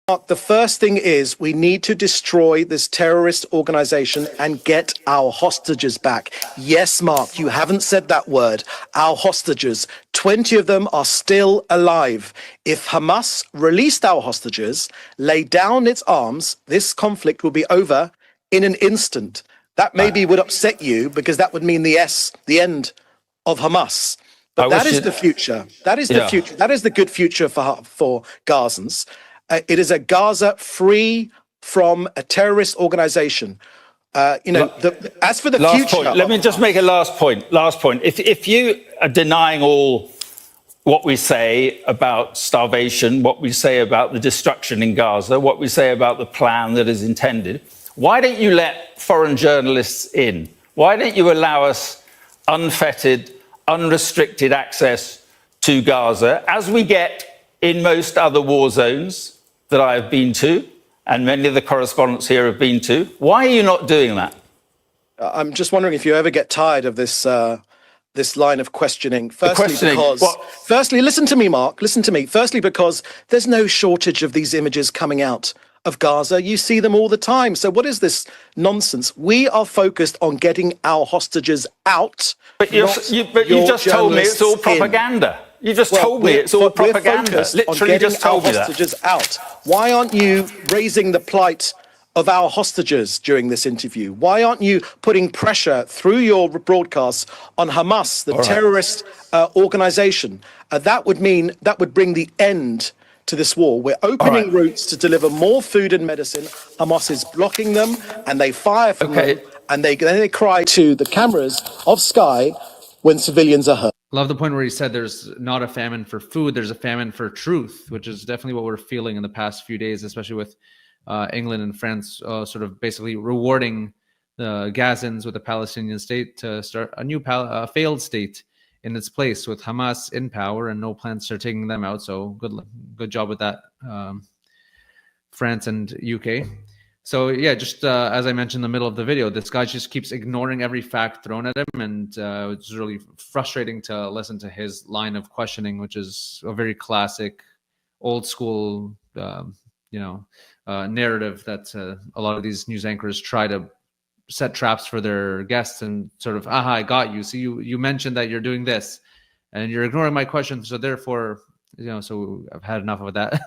Mark, the first thing is we need to destroy this terrorist organization and get our hostages back. Yes, Mark, you haven't said that word. Our hostages, 20 of them are still alive. If Hamas released our hostages, lay down its arms, this conflict will be over in an instant. That maybe would upset you because that would mean the end of Hamas. But that is the future. That is the future. That is the good future for Gazans. It is a Gaza free from a terrorist organization. As for the future... Point. Let me just make a last point. Last point. If you are denying all what we say about starvation, what we say about the destruction in Gaza, what we say about the plan that is intended, why don't you let foreign journalists in? Why don't you allow us unfettered, unrestricted access to Gaza, as we get in most other war zones that I have been to, and many of the correspondents here have been to? Why are you not doing that? I'm just wondering if you ever get tired of this line of questioning. Firstly, listen to me, Mark. Listen to me. Firstly, because there's no shortage of these images coming out of Gaza. You see them all the time. So what is this nonsense? We are focused on getting our hostages out. But you just told me it's all propaganda. You just told me it's all propaganda. Literally just told me that. Hostages out. Why aren't you raising the plight of our hostages during this interview? Why aren't you putting pressure through your broadcasts on Hamas, the terrorist organization? That would bring the end to this war. We're opening routes to deliver more food and medicine. Hamas is blocking them, and they fire from them, and then they cry to the cameras of Sky when civilians are hurt. Love the point where he said there's not a famine for food, there's a famine for truth, which is definitely what we're feeling in the past few days, especially with England and France sort of basically rewarding the Gazans with the Palestinian state to start a new failed state in its place with Hamas in power and no plans to taking them out. So good job with that, France and UK. So yeah, just as I mentioned in the middle of the video, this guy just keeps ignoring every fact thrown at him, and it's really frustrating to listen to his line of questioning, which is a very classic, old school, narrative that a lot of these news anchors try to set traps for their guests and sort of, aha, I got you. So you mentioned that you're doing this, and you're ignoring my question, so therefore, so I've had enough of that.